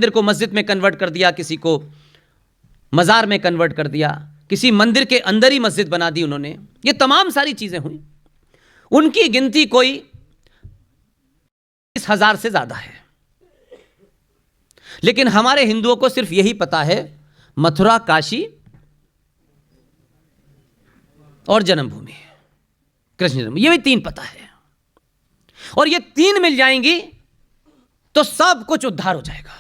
मंदिर को मस्जिद में कन्वर्ट कर दिया, किसी को मज़ार में कन्वर्ट कर दिया, किसी मंदिर के अंदर ही मस्जिद बना दी उन्होंने। ये तमाम सारी चीज़ें हुई। उनकी गिनती कोई 20,000 से ज़्यादा है, लेकिन हमारे हिंदुओं को सिर्फ यही पता है मथुरा, काशी और जन्मभूमि, कृष्ण जन्मभूमि, ये भी 3 पता है। और ये 3 मिल जाएंगी तो सब कुछ उद्धार हो जाएगा।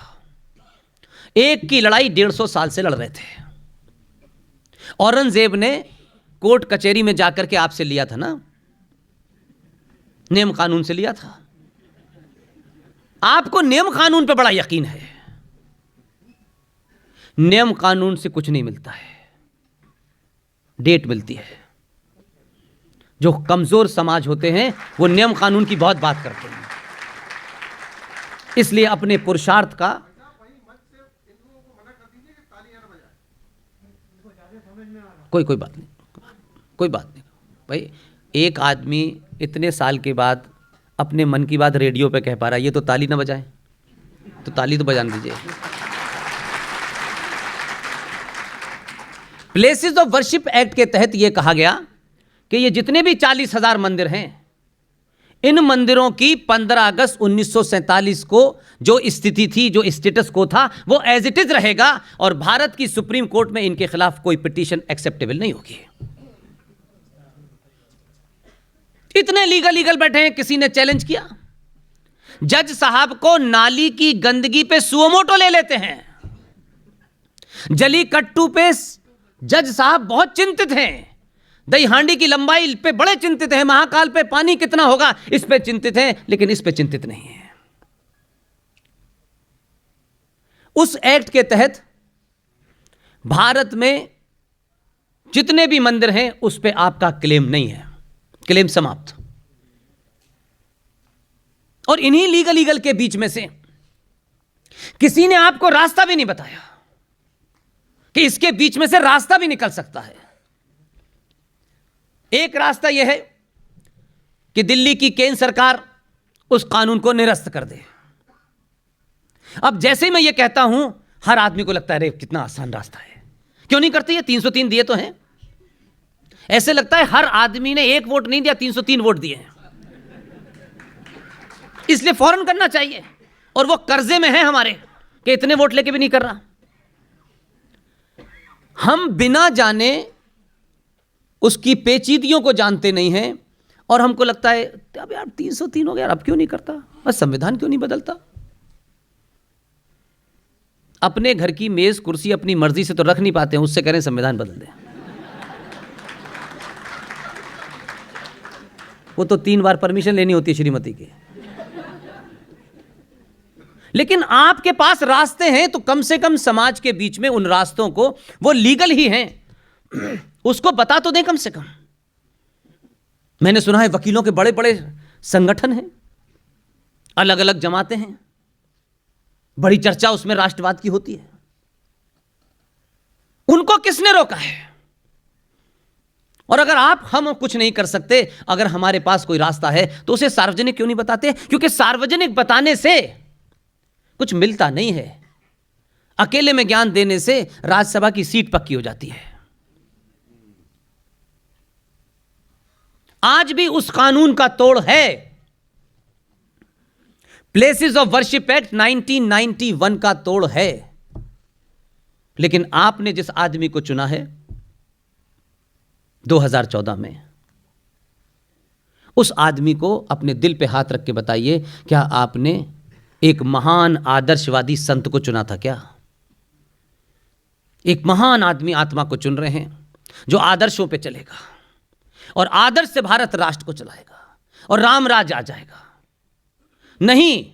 एक की लड़ाई 150 साल से लड़ रहे थे। औरंगजेब ने कोर्ट कचहरी में जाकर के आपसे लिया था ना, नियम कानून से लिया था। आपको नियम कानून पे बड़ा यकीन है। नियम कानून से कुछ नहीं मिलता है, डेट मिलती है। जो कमजोर समाज होते हैं वो नियम कानून की बहुत बात करते हैं, इसलिए अपने पुरुषार्थ का कोई बात नहीं भाई। एक आदमी इतने साल के बाद अपने मन की बात रेडियो पे कह पा रहा है, ये तो ताली ना बजाए, तो ताली तो बजाने दीजिए। प्लेसेस ऑफ वर्शिप एक्ट के तहत यह कहा गया कि ये जितने भी 40,000 मंदिर हैं, इन मंदिरों की 15 अगस्त 1947 को जो स्थिति थी, जो स्टेटस को था, वो एज इट इज रहेगा और भारत की सुप्रीम कोर्ट में इनके खिलाफ कोई पिटीशन एक्सेप्टेबल नहीं होगी। इतने लीगल बैठे हैं, किसी ने चैलेंज किया? जज साहब को नाली की गंदगी पे सुओमोटो ले लेते हैं। जलीकट्टू पे जज साहब बहुत चिंतित हैं, दही हांडी की लंबाई पे बड़े चिंतित हैं, महाकाल पे पानी कितना होगा इस पे चिंतित हैं, लेकिन इस पे चिंतित नहीं है। उस एक्ट के तहत भारत में जितने भी मंदिर हैं उस पे आपका क्लेम नहीं है, क्लेम समाप्त। और इन्हीं लीगल के बीच में से किसी ने आपको रास्ता भी नहीं बताया कि इसके बीच में से रास्ता भी निकल सकता है। एक रास्ता यह है कि दिल्ली की केंद्र सरकार उस कानून को निरस्त कर दे। अब जैसे ही मैं यह कहता हूं, हर आदमी को लगता है अरे कितना आसान रास्ता है, क्यों नहीं करती है? 303 दिए तो हैं। ऐसे लगता है हर आदमी ने 1 वोट नहीं दिया, 303 वोट दिए हैं, इसलिए फौरन करना चाहिए। और वो कर्जे में है हमारे कि इतने वोट लेके भी नहीं कर रहा। हम बिना जाने उसकी पेचीदगियों को जानते नहीं हैं और हमको लगता है अब यार 303 हो गया, अब क्यों नहीं करता, बस संविधान क्यों नहीं बदलता। अपने घर की मेज कुर्सी अपनी मर्जी से तो रख नहीं पाते हैं, उससे कह रहे हैं संविधान बदल दें। वो तो 3 बार परमिशन लेनी होती है श्रीमती की। लेकिन आपके पास रास्ते हैं तो कम से कम समाज के बीच में उन रास्तों को, वो लीगल ही हैं, उसको बता तो दें कम से कम। मैंने सुना है वकीलों के बड़े बड़े संगठन हैं, अलग अलग जमातें हैं, बड़ी चर्चा उसमें राष्ट्रवाद की होती है। उनको किसने रोका है? और अगर हम कुछ नहीं कर सकते, अगर हमारे पास कोई रास्ता है तो उसे सार्वजनिक क्यों नहीं बताते? क्योंकि सार्वजनिक बताने से कुछ मिलता नहीं है। अकेले में ज्ञान देने से राज्यसभा की सीट पक्की हो जाती है। आज भी उस कानून का तोड़ है। प्लेसेस ऑफ वर्शिप एक्ट 1991 का तोड़ है। लेकिन आपने जिस आदमी को चुना है 2014 में, उस आदमी को अपने दिल पे हाथ रख के बताइए, क्या आपने एक महान आदर्शवादी संत को चुना था क्या? एक महान आदमी आत्मा को चुन रहे हैं जो आदर्शों पे चलेगा और आदर्श से भारत राष्ट्र को चलाएगा और राम राज आ जाएगा। नहीं,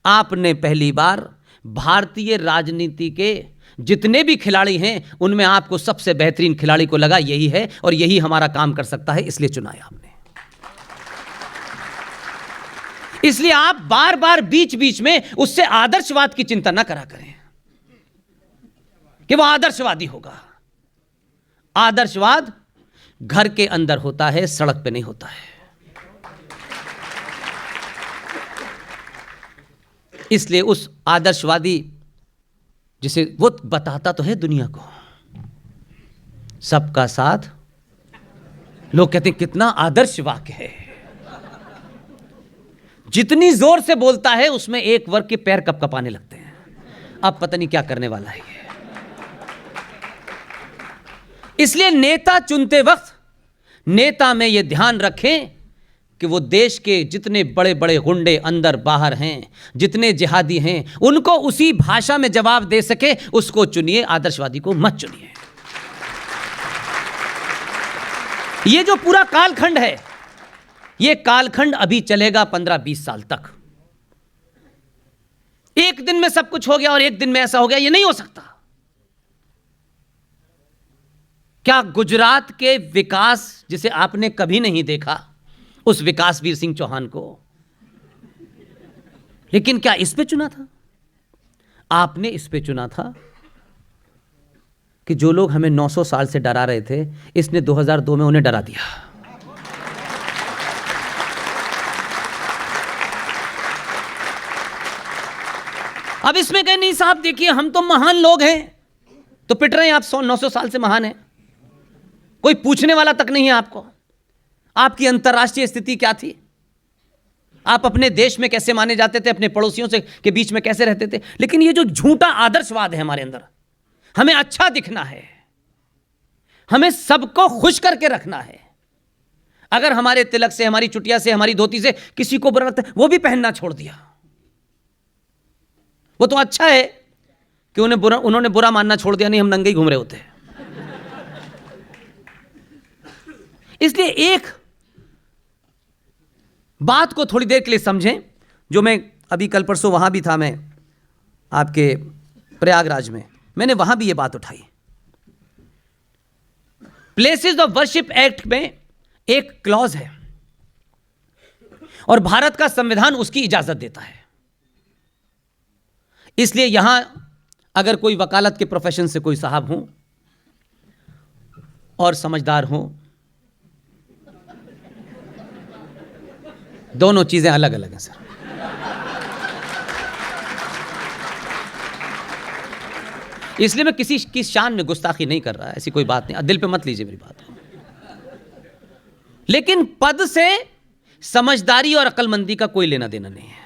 आपने पहली बार भारतीय राजनीति के जितने भी खिलाड़ी हैं उनमें आपको सबसे बेहतरीन खिलाड़ी को लगा यही है और यही हमारा काम कर सकता है, इसलिए चुना है आपने। इसलिए आप बार बार बीच बीच में उससे आदर्शवाद की चिंता ना करा करें कि वो आदर्शवादी होगा। आदर्शवाद घर के अंदर होता है, सड़क पे नहीं होता है। इसलिए उस आदर्शवादी जिसे वो बताता तो है दुनिया को, सबका साथ, लोग कहते हैं कितना आदर्श वाक्य है, जितनी जोर से बोलता है उसमें एक वर्ग के पैर कपकपाने लगते हैं, अब पता नहीं क्या करने वाला है ये। इसलिए नेता चुनते वक्त नेता में यह ध्यान रखें कि वो देश के जितने बड़े बड़े गुंडे अंदर बाहर हैं, जितने जिहादी हैं, उनको उसी भाषा में जवाब दे सके, उसको चुनिए, आदर्शवादी को मत चुनिए। ये जो पूरा कालखंड है, ये कालखंड अभी चलेगा 15-20 साल तक। एक दिन में सब कुछ हो गया और एक दिन में ऐसा हो गया, ये नहीं हो सकता। क्या गुजरात के विकास जिसे आपने कभी नहीं देखा, उस विकास वीर सिंह चौहान को, लेकिन क्या इस पे चुना था? आपने इस पे चुना था कि जो लोग हमें 900 साल से डरा रहे थे, इसने 2002 में उन्हें डरा दिया। अब इसमें कहें नहीं साहब देखिए हम तो महान लोग हैं, तो पिट रहे हैं आप 900 साल से महान हैं, कोई पूछने वाला तक नहीं है आपको। आपकी अंतर्राष्ट्रीय स्थिति क्या थी? आप अपने देश में कैसे माने जाते थे, अपने पड़ोसियों से के बीच में कैसे रहते थे? लेकिन ये जो झूठा आदर्शवाद है हमारे अंदर, हमें अच्छा दिखना है, हमें सबको खुश करके रखना है। अगर हमारे तिलक से, हमारी चुटिया से, हमारी धोती से किसी को बुरा लगता है, वो भी पहनना छोड़ दिया। वो तो अच्छा है कि उन्होंने बुरा मानना छोड़ दिया, नहीं हम नंगे ही घूम रहे होते। इसलिए एक बात को थोड़ी देर के लिए समझें, जो मैं अभी कल परसों वहां भी था, मैं आपके प्रयागराज में, मैंने वहां भी ये बात उठाई। प्लेसेस ऑफ वर्शिप एक्ट में एक क्लॉज है और भारत का संविधान उसकी इजाजत देता है। इसलिए यहां अगर कोई वकालत के प्रोफेशन से कोई साहब हों और समझदार हों, दोनों चीजें अलग अलग हैं सर। इसलिए मैं किसी की शान में गुस्ताखी नहीं कर रहा, ऐसी कोई बात नहीं, दिल पे मत लीजिए मेरी बात। लेकिन पद से समझदारी और अक्लमंदी का कोई लेना देना नहीं है,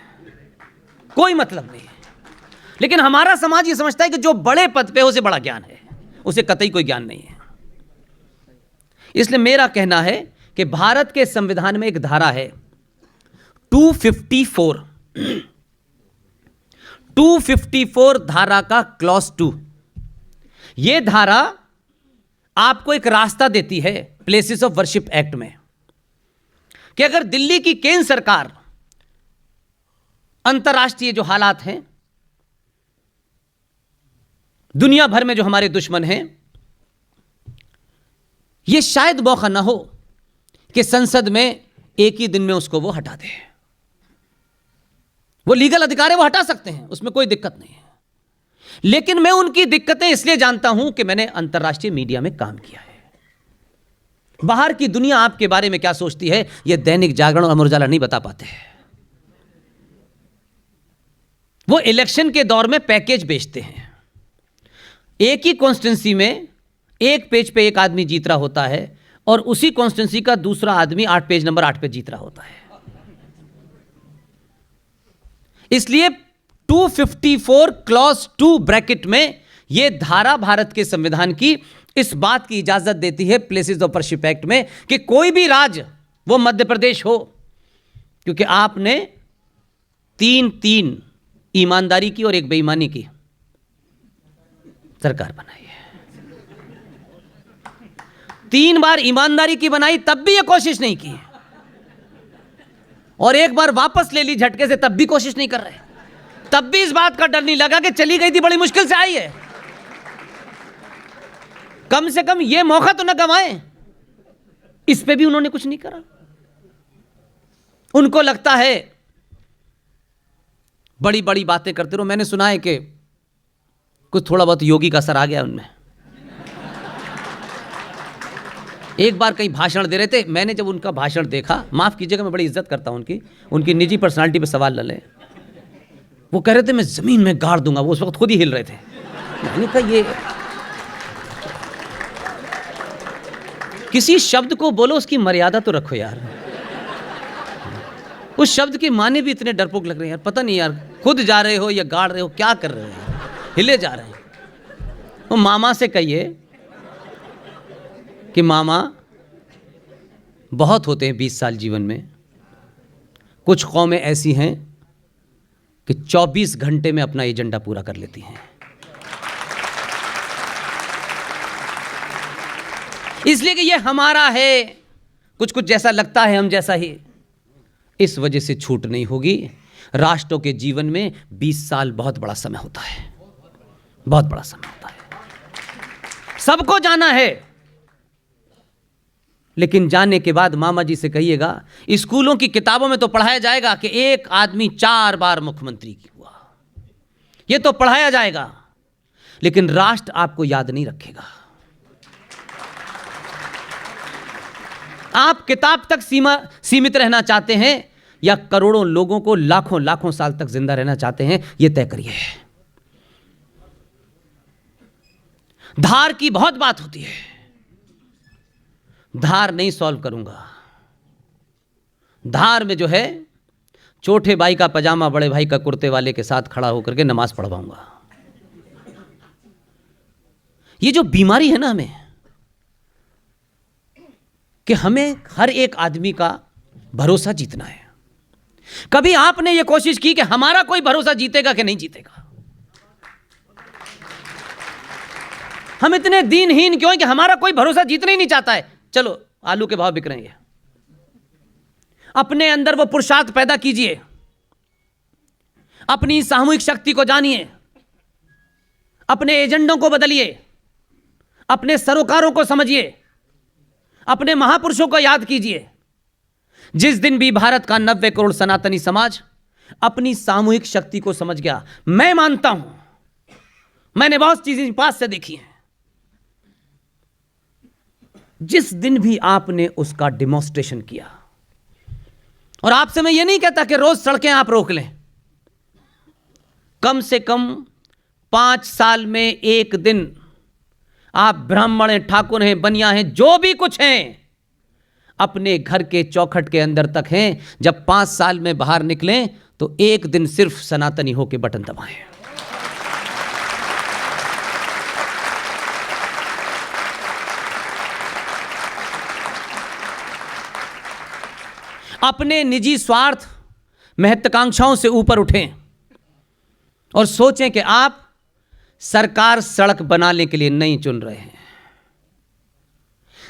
कोई मतलब नहीं है। लेकिन हमारा समाज ये समझता है कि जो बड़े पद पे उसे बड़ा ज्ञान है, उसे कतई कोई ज्ञान नहीं है। इसलिए मेरा कहना है कि भारत के संविधान में एक धारा है 254 धारा का क्लॉज 2। यह धारा आपको एक रास्ता देती है प्लेसेस ऑफ वर्शिप एक्ट में, कि अगर दिल्ली की केंद्र सरकार अंतर्राष्ट्रीय जो हालात हैं, दुनिया भर में जो हमारे दुश्मन हैं, यह शायद मौका ना हो कि संसद में एक ही दिन में उसको वो हटा दे। वो लीगल अधिकार है, वो हटा सकते हैं, उसमें कोई दिक्कत नहीं है। लेकिन मैं उनकी दिक्कतें इसलिए जानता हूं कि मैंने अंतर्राष्ट्रीय मीडिया में काम किया है। बाहर की दुनिया आपके बारे में क्या सोचती है, यह दैनिक जागरण और अमर उजाला नहीं बता पाते हैं। वो इलेक्शन के दौर में पैकेज बेचते हैं। एक ही कॉन्स्टिट्यूंसी में एक पेज पे एक आदमी जीत रहा होता है और उसी कॉन्स्टिट्यूंसी का दूसरा आदमी 8 पेज नंबर 8 पे जीत रहा होता है। इसलिए 254 क्लॉज 2 ब्रैकेट में यह धारा भारत के संविधान की इस बात की इजाजत देती है प्लेसेस ऑफ वर्शिप एक्ट में, कि कोई भी राज्य, वो मध्य प्रदेश हो, क्योंकि आपने 3 ईमानदारी की और एक बेईमानी की सरकार बनाई है। 3 बार ईमानदारी की बनाई, तब भी यह कोशिश नहीं की, और एक बार वापस ले ली झटके से, तब भी कोशिश नहीं कर रहे। तब भी इस बात का डर नहीं लगा कि चली गई थी, बड़ी मुश्किल से आई है, कम से कम यह मौका तो न गंवाएं। इस पे भी उन्होंने कुछ नहीं करा। उनको लगता है बड़ी बड़ी बातें करते रहो। मैंने सुना है कि कुछ थोड़ा बहुत योगी का असर आ गया उनमें। एक बार कहीं भाषण दे रहे थे, मैंने जब उनका भाषण देखा, माफ कीजिएगा मैं बड़ी इज्जत करता हूं उनकी निजी पर्सनालिटी पे सवाल न लें, वो कह रहे थे मैं जमीन में गाड़ दूंगा, वो उस वक्त खुद ही हिल रहे थे। मैंने कहा ये किसी शब्द को बोलो उसकी मर्यादा तो रखो यार। उस शब्द के माने भी इतने डरपोक लग रहे हैं यार, पता नहीं यार खुद जा रहे हो या गाड़ रहे हो, क्या कर रहे हो यार, हिले जा रहे हैं। वो मामा से कहिए कि मामा बहुत होते हैं 20 साल जीवन में, कुछ कौमें ऐसी हैं कि 24 घंटे में अपना एजेंडा पूरा कर लेती हैं। इसलिए कि ये हमारा है, कुछ कुछ जैसा लगता है हम जैसा ही, इस वजह से छूट नहीं होगी। राष्ट्रों के जीवन में 20 साल बहुत बड़ा समय होता है, बहुत बड़ा समय होता है। सबको जाना है, लेकिन जाने के बाद मामा जी से कहिएगा, स्कूलों की किताबों में तो पढ़ाया जाएगा कि एक आदमी 4 बार मुख्यमंत्री हुआ, यह तो पढ़ाया जाएगा, लेकिन राष्ट्र आपको याद नहीं रखेगा। आप किताब तक सीमित रहना चाहते हैं या करोड़ों लोगों को लाखों लाखों साल तक जिंदा रहना चाहते हैं, यह तय करिए। धार की बहुत बात होती है, धार नहीं सॉल्व करूंगा। धार में जो है छोटे भाई का पजामा बड़े भाई का कुर्ते वाले के साथ खड़ा होकर के नमाज पढ़वाऊंगा। ये जो बीमारी है ना हमें, कि हमें हर एक आदमी का भरोसा जीतना है। कभी आपने ये कोशिश की कि हमारा कोई भरोसा जीतेगा कि नहीं जीतेगा? हम इतने दीनहीन क्यों हैं कि हमारा कोई भरोसा जीतना ही नहीं चाहता है। चलो आलू के भाव बिक रहे हैं, अपने अंदर वो पुरुषार्थ पैदा कीजिए, अपनी सामूहिक शक्ति को जानिए, अपने एजेंडों को बदलिए, अपने सरोकारों को समझिए, अपने महापुरुषों को याद कीजिए। जिस दिन भी भारत का 90 करोड़ सनातनी समाज अपनी सामूहिक शक्ति को समझ गया, मैं मानता हूं, मैंने बहुत चीजें पास से देखी हैं, जिस दिन भी आपने उसका डिमॉन्स्ट्रेशन किया, और आपसे मैं ये नहीं कहता कि रोज सड़कें आप रोक लें, कम से कम 5 साल में एक दिन आप ब्राह्मण हैं, ठाकुर हैं, बनिया हैं, जो भी कुछ हैं, अपने घर के चौखट के अंदर तक हैं, जब 5 साल में बाहर निकलें तो एक दिन सिर्फ सनातनी होकर बटन दबाएं। अपने निजी स्वार्थ महत्वाकांक्षाओं से ऊपर उठें और सोचें कि आप सरकार सड़क बनाने के लिए नहीं चुन रहे हैं।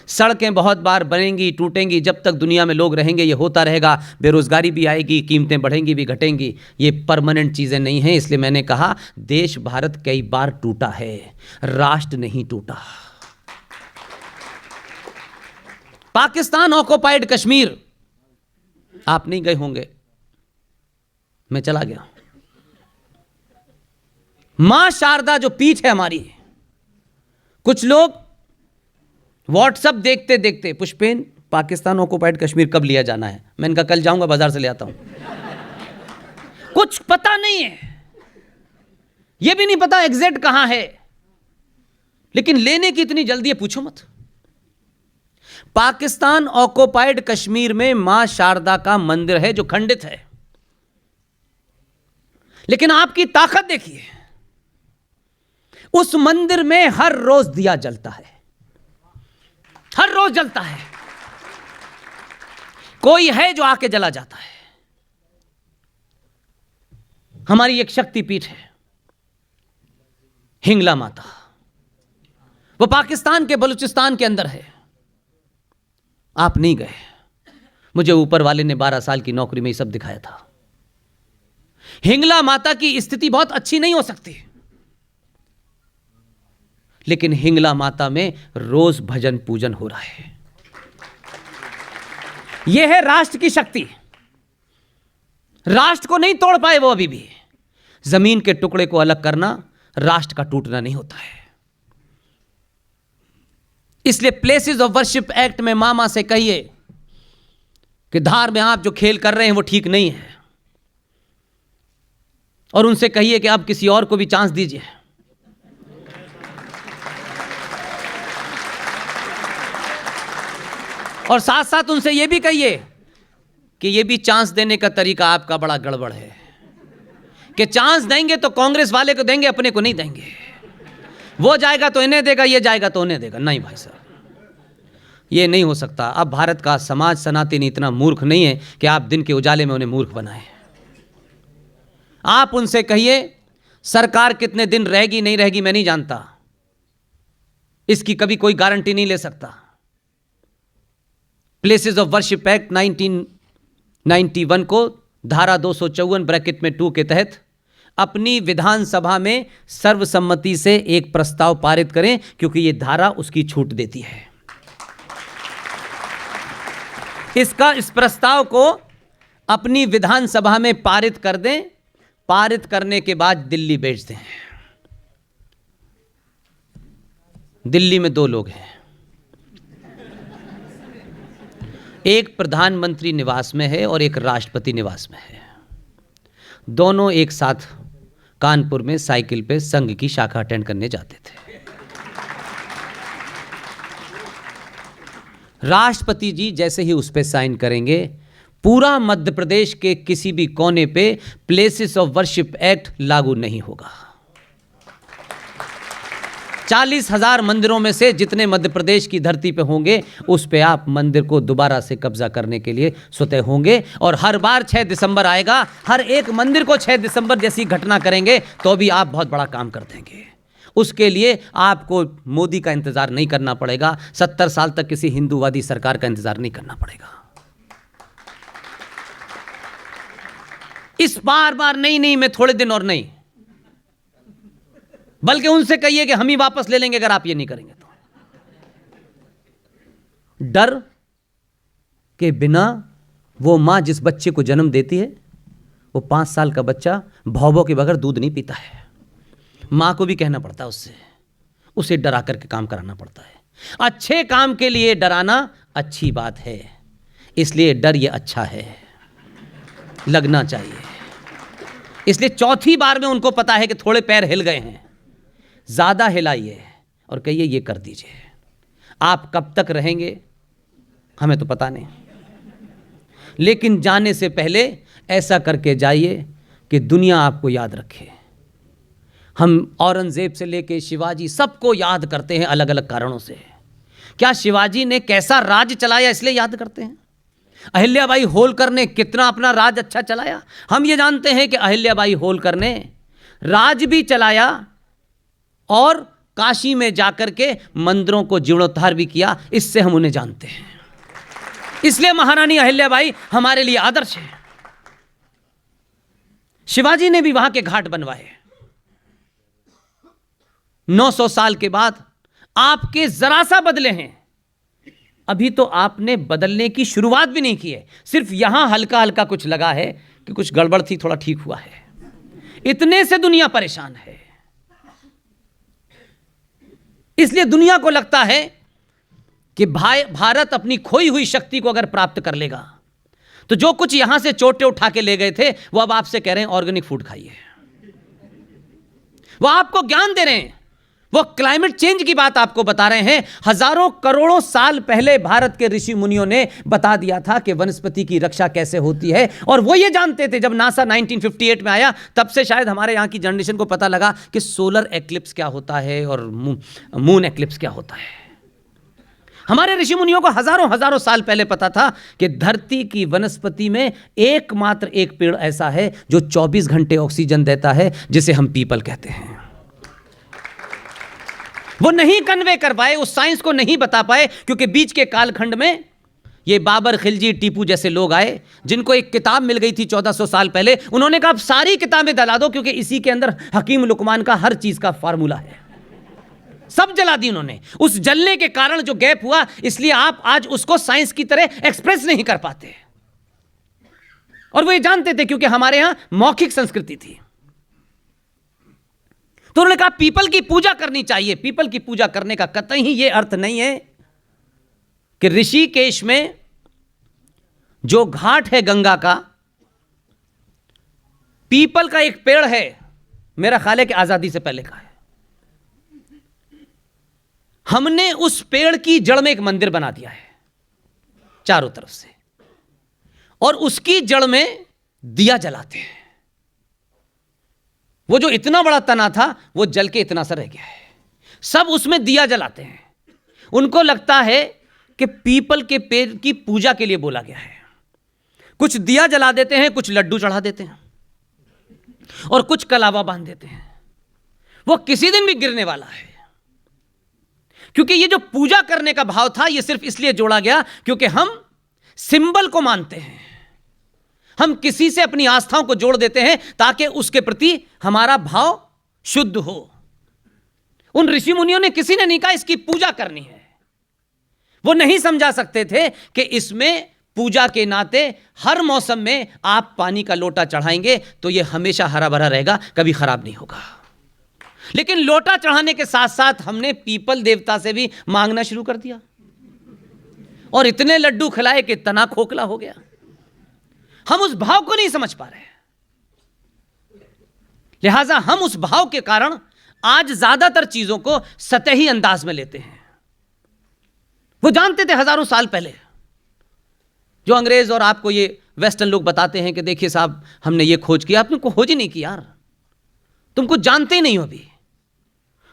सड़कें बहुत बार बनेंगी, टूटेंगी, जब तक दुनिया में लोग रहेंगे ये होता रहेगा। बेरोजगारी भी आएगी, कीमतें बढ़ेंगी भी घटेंगी, ये परमानेंट चीजें नहीं हैं। इसलिए मैंने कहा देश भारत कई बार टूटा है, राष्ट्र नहीं टूटा। पाकिस्तान ऑक्युपाइड कश्मीर आप नहीं गए होंगे, मैं चला गया। मां शारदा जो पीठ है हमारी, कुछ लोग व्हाट्सएप देखते देखते, पुष्पेन पाकिस्तान ऑक्युपाइड कश्मीर कब लिया जाना है? मैंने कहा कल जाऊंगा बाजार से ले आता हूं। कुछ पता नहीं है, यह भी नहीं पता एग्जैक्ट कहां है, लेकिन लेने की इतनी जल्दी है पूछो मत। पाकिस्तान ऑक्युपाइड कश्मीर में मां शारदा का मंदिर है जो खंडित है, लेकिन आपकी ताकत देखिए, उस मंदिर में हर रोज दिया जलता है, हर रोज जलता है। कोई है जो आके जला जाता है। हमारी एक शक्तिपीठ है हिंगला माता, वो पाकिस्तान के बलूचिस्तान के अंदर है। आप नहीं गए, मुझे ऊपर वाले ने 12 साल की नौकरी में ये सब दिखाया था। हिंगला माता की स्थिति बहुत अच्छी नहीं हो सकती, लेकिन हिंगला माता में रोज भजन पूजन हो रहा है। यह है राष्ट्र की शक्ति। राष्ट्र को नहीं तोड़ पाए वो अभी भी। जमीन के टुकड़े को अलग करना राष्ट्र का टूटना नहीं होता है। इसलिए प्लेसेस ऑफ वर्शिप एक्ट में मामा से कहिए कि धार में आप जो खेल कर रहे हैं वो ठीक नहीं है। और उनसे कहिए कि अब किसी और को भी चांस दीजिए। और साथ साथ उनसे यह भी कहिए कि यह भी चांस देने का तरीका आपका बड़ा गड़बड़ है, कि चांस देंगे तो कांग्रेस वाले को देंगे, अपने को नहीं देंगे। वो जाएगा तो इन्हें देगा, ये जाएगा तो उन्हें देगा। नहीं भाई साहब, ये नहीं हो सकता। अब भारत का समाज सनातनी इतना मूर्ख नहीं है कि आप दिन के उजाले में उन्हें मूर्ख बनाएं। आप उनसे कहिए सरकार कितने दिन रहेगी नहीं रहेगी मैं नहीं जानता, इसकी कभी कोई गारंटी नहीं ले सकता। प्लेसेस ऑफ वर्शिप एक्ट 1991 को धारा 254 ब्रैकेट में 2 के तहत अपनी विधानसभा में सर्वसम्मति से एक प्रस्ताव पारित करें, क्योंकि यह धारा उसकी छूट देती है। इस प्रस्ताव को अपनी विधानसभा में पारित कर दें। पारित करने के बाद दिल्ली भेज दें। दिल्ली में 2 लोग हैं, एक प्रधानमंत्री निवास में है और एक राष्ट्रपति निवास में है। दोनों एक साथ कानपुर में साइकिल पे संघ की शाखा अटेंड करने जाते थे। राष्ट्रपति जी जैसे ही उस पे साइन करेंगे, पूरा मध्य प्रदेश के किसी भी कोने पे प्लेसेस ऑफ वर्शिप एक्ट लागू नहीं होगा। 40,000 मंदिरों में से जितने मध्य प्रदेश की धरती पे होंगे, उस पे आप मंदिर को दोबारा से कब्जा करने के लिए स्वतः होंगे। और हर बार 6 दिसंबर आएगा, हर एक मंदिर को 6 दिसंबर जैसी घटना करेंगे तो भी आप बहुत बड़ा काम कर देंगे। उसके लिए आपको मोदी का इंतजार नहीं करना पड़ेगा, 70 साल तक किसी हिंदूवादी सरकार का इंतजार नहीं करना पड़ेगा। इस बार नहीं मैं थोड़े दिन और नहीं, बल्कि उनसे कहिए कि हम ही वापस ले लेंगे अगर आप ये नहीं करेंगे तो। डर के बिना वो मां जिस बच्चे को जन्म देती है, वो 5 साल का बच्चा भौं के बगैर दूध नहीं पीता है। मां को भी कहना पड़ता है उसे डरा करके काम कराना पड़ता है। अच्छे काम के लिए डराना अच्छी बात है, इसलिए डर ये अच्छा है, लगना चाहिए। इसलिए चौथी बार में उनको पता है कि थोड़े पैर हिल गए हैं, ज्यादा हिलाइए और कहिए ये कर दीजिए। आप कब तक रहेंगे हमें तो पता नहीं, लेकिन जाने से पहले ऐसा करके जाइए कि दुनिया आपको याद रखे। हम औरंगजेब से लेके शिवाजी सबको याद करते हैं अलग अलग कारणों से। क्या शिवाजी ने कैसा राज चलाया इसलिए याद करते हैं? अहिल्याबाई होलकर ने कितना अपना राज अच्छा चलाया? हम ये जानते हैं कि अहिल्याबाई होलकर ने राज भी चलाया और काशी में जाकर के मंदिरों को जीर्णोद्धार भी किया, इससे हम उन्हें जानते हैं। इसलिए महारानी अहिल्याबाई हमारे लिए आदर्श है। शिवाजी ने भी वहां के घाट बनवाए। 900 साल के बाद आपके जरा सा बदले हैं। अभी तो आपने बदलने की शुरुआत भी नहीं की है, सिर्फ यहां हल्का हल्का कुछ लगा है कि कुछ गड़बड़ थी, थोड़ा ठीक हुआ है। इतने से दुनिया परेशान है। इसलिए दुनिया को लगता है कि भारत अपनी खोई हुई शक्ति को अगर प्राप्त कर लेगा तो जो कुछ यहां से चोटे उठा के ले गए थे वो अब आपसे कह रहे हैं ऑर्गेनिक फूड खाइए। वो आपको ज्ञान दे रहे हैं, वो क्लाइमेट चेंज की बात आपको बता रहे हैं। हजारों करोड़ों साल पहले भारत के ऋषि मुनियों ने बता दिया था कि वनस्पति की रक्षा कैसे होती है, और वो ये जानते थे। जब नासा 1958 में आया तब से शायद हमारे यहां की जनरेशन को पता लगा कि सोलर एक्लिप्स क्या होता है और मून एक्लिप्स क्या होता है। हमारे ऋषि मुनियों को हजारों साल पहले पता था कि धरती की वनस्पति में एकमात्र एक पेड़ ऐसा है जो 24 घंटे ऑक्सीजन देता है, जिसे हम पीपल कहते हैं। वो नहीं कन्वे कर पाए, उस साइंस को नहीं बता पाए, क्योंकि बीच के कालखंड में ये बाबर, खिलजी, टीपू जैसे लोग आए जिनको एक किताब मिल गई थी 1400 साल पहले। उन्होंने कहा आप सारी किताबें जला दो, क्योंकि इसी के अंदर हकीम लुकमान का हर चीज का फार्मूला है। सब जला दी उन्होंने। उस जलने के कारण जो गैप हुआ, इसलिए आप आज उसको साइंस की तरह एक्सप्रेस नहीं कर पाते। और वो ये जानते थे क्योंकि हमारे यहां मौखिक संस्कृति थी। तो उन्होंने कहा पीपल की पूजा करनी चाहिए। पीपल की पूजा करने का कतई ही यह अर्थ नहीं है कि ऋषिकेश में जो घाट है गंगा का, पीपल का एक पेड़ है, मेरा ख्याल है कि आजादी से पहले का है। हमने उस पेड़ की जड़ में एक मंदिर बना दिया है चारों तरफ से, और उसकी जड़ में दिया जलाते हैं। वो जो इतना बड़ा तना था वो जल के इतना सा रह गया है, सब उसमें दिया जलाते हैं। उनको लगता है कि पीपल के पेड़ की पूजा के लिए बोला गया है। कुछ दिया जला देते हैं, कुछ लड्डू चढ़ा देते हैं और कुछ कलावा बांध देते हैं। वो किसी दिन भी गिरने वाला है, क्योंकि ये जो पूजा करने का भाव था ये सिर्फ इसलिए जोड़ा गया क्योंकि हम सिंबल को मानते हैं। हम किसी से अपनी आस्थाओं को जोड़ देते हैं ताकि उसके प्रति हमारा भाव शुद्ध हो। उन ऋषि मुनियों ने किसी ने नहीं कहा इसकी पूजा करनी है। वो नहीं समझा सकते थे कि इसमें पूजा के नाते हर मौसम में आप पानी का लोटा चढ़ाएंगे तो यह हमेशा हरा भरा रहेगा, कभी खराब नहीं होगा। लेकिन लोटा चढ़ाने के साथ साथ हमने पीपल देवता से भी मांगना शुरू कर दिया और इतने लड्डू खिलाए कि तना खोखला हो गया। हम उस भाव को नहीं समझ पा रहे, लिहाजा हम उस भाव के कारण आज ज्यादातर चीजों को सतही अंदाज में लेते हैं। वो जानते थे हजारों साल पहले, जो अंग्रेज और आपको ये वेस्टर्न लोग बताते हैं कि देखिए साहब हमने ये खोज किया, आपने खोज ही नहीं की यार, तुम कुछ जानते ही नहीं हो अभी।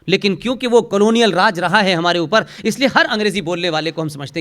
लेकिन क्योंकि वो कॉलोनियल राज रहा है हमारे ऊपर, इसलिए हर अंग्रेजी बोलने वाले को हम समझते हैं